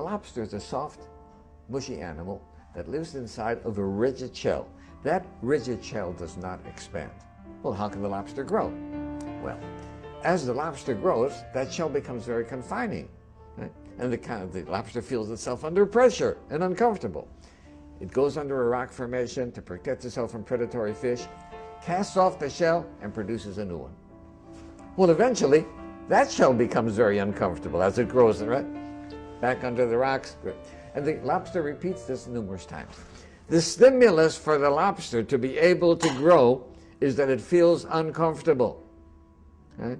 lobster is a soft, mushy animal that lives inside of a rigid shell. That rigid shell does not expand. Well, how can the lobster grow? Well, as the lobster grows, that shell becomes very confining, right? And the lobster feels itself under pressure and uncomfortable. It goes under a rock formation to protect itself from predatory fish, casts off the shell, and produces a new one. Well, eventually, that shell becomes very uncomfortable as it grows, right? Back under the rocks. And the lobster repeats this numerous times. The stimulus for the lobster to be able to grow is that it feels uncomfortable. Right?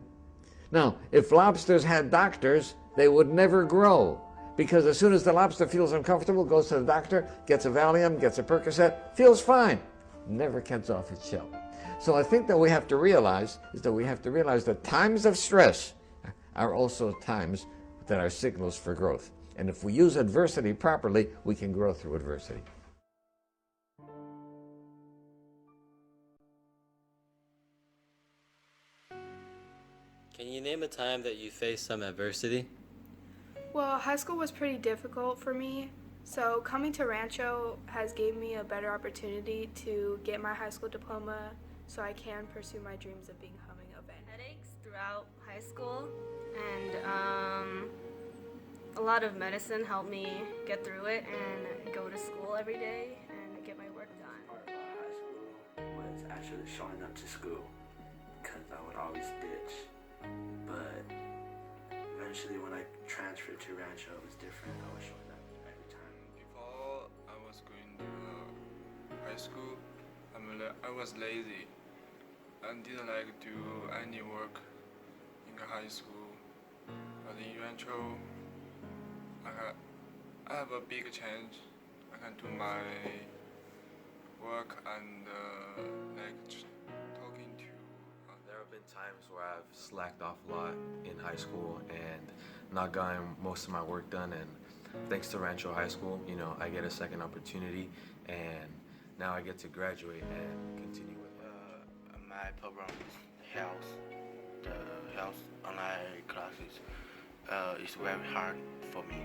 Now, if lobsters had doctors, they would never grow, because as soon as the lobster feels uncomfortable, goes to the doctor, gets a Valium, gets a Percocet, feels fine, never gets off its shell. So I think that we have to realize that times of stress are also times that are signals for growth. And if we use adversity properly, we can grow through adversity. Can you name a time that you faced some adversity? Well, high school was pretty difficult for me, so coming to Rancho has gave me a better opportunity to get my high school diploma so I can pursue my dreams of becoming a vet. Headaches throughout high school, and a lot of medicine helped me get through it and go to school every day and get my work done. Part of high school was actually showing up to school, because I would always ditch. But eventually when I transferred to Rancho, it was different. I was showing up every time. Before I was going to high school, I was lazy and didn't like to do any work in the high school. But in Rancho, I have a big change. I can do my work and talking to. There have been times where I've slacked off a lot in high school and not gotten most of my work done, and thanks to Rancho High School, I get a second opportunity, and now I get to graduate and continue with it. My program is health. The health online classes is very hard for me,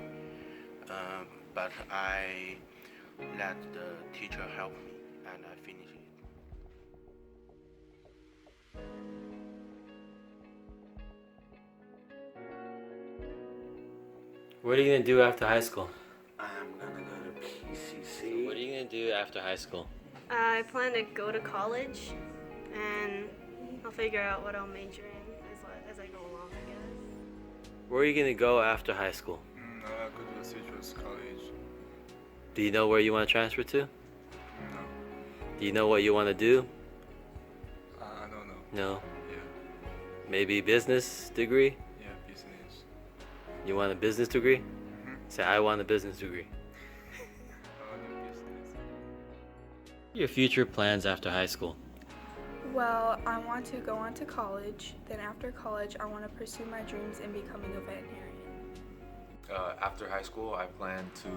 but I let the teacher help me and I finish it. What are you going to do after high school? I'm gonna go to PCC. What are you going to do after high school? I plan to go to college, and I'll figure out what I'll major in as I go along, I guess. Where are you going to go after high school? I go to Citrus College. Do you know where you want to transfer to? No, Do you know what you want to do? I don't know. No. Yeah, Maybe business degree? yeah, business. You want a business degree? Mm-hmm. Say, I want a business degree. I want to do business. Your future plans after high school? Well, I want to go on to college. Then after college, I want to pursue my dreams in becoming a veterinarian. After high school, I plan to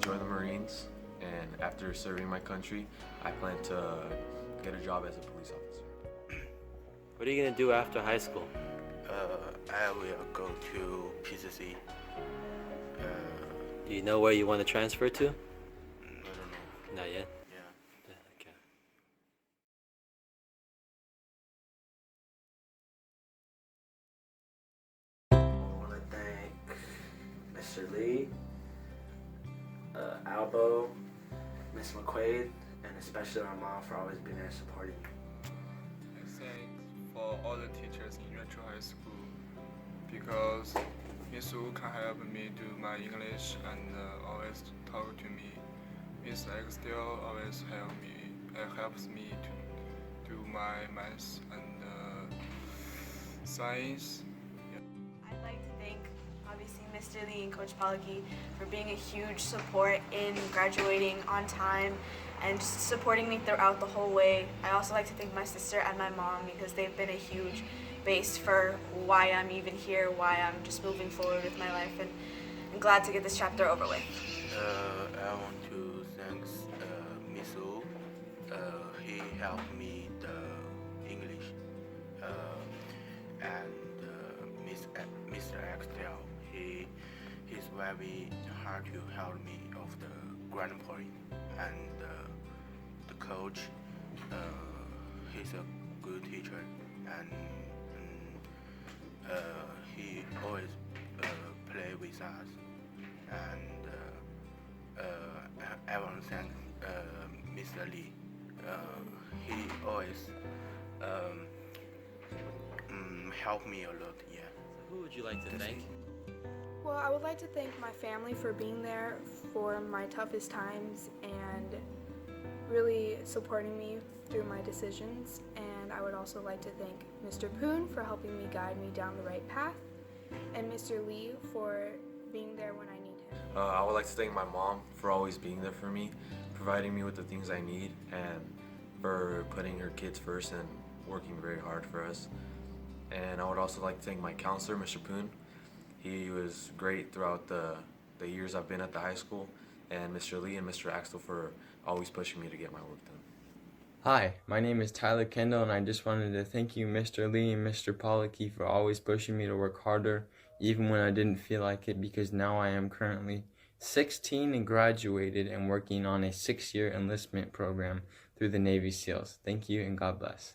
join the Marines, and after serving my country, I plan to get a job as a police officer. What are you going to do after high school? I will go to PCC. Do you know where you want to transfer to? I don't know. Not yet. Yeah. Okay. I want to thank Mr. Lee, Albo, Miss McQuaid, and especially my mom for always being there supporting me. I thank for all the teachers in Rancho High School, because Miss Wu can help me do my English and always talk to me. Miss Axel always helps me to do my math and science. I'd like to thank, obviously, Mr. Lee and Coach Palaki for being a huge support in graduating on time and just supporting me throughout the whole way. I also like to thank my sister and my mom, because they've been a huge base for why I'm even here, why I'm just moving forward with my life, and I'm glad to get this chapter over with. I want to thank Miss Wu. He helped me the English, and Mr. Axel. He he's very hard to help me of the Grad point, and the coach, he's a good teacher, and he always play with us, and everyone thank Mr. Lee. He always helped me a lot. Yeah. Who would you like to thank? Well, I would like to thank my family for being there for my toughest times and really supporting me through my decisions. And I would also like to thank Mr. Poon for helping me guide me down the right path, and Mr. Lee for being there when I need him. I would like to thank my mom for always being there for me, providing me with the things I need, and for putting her kids first and working very hard for us. And I would also like to thank my counselor, Mr. Poon. He was great throughout the years I've been at the high school, and Mr. Lee and Mr. Axel for always pushing me to get my work done. Hi, my name is Tyler Kendall, and I just wanted to thank you, Mr. Lee and Mr. Pollocky, for always pushing me to work harder, even when I didn't feel like it, because now I am currently 16 and graduated and working on a 6-year enlistment program through the Navy SEALs. Thank you, and God bless.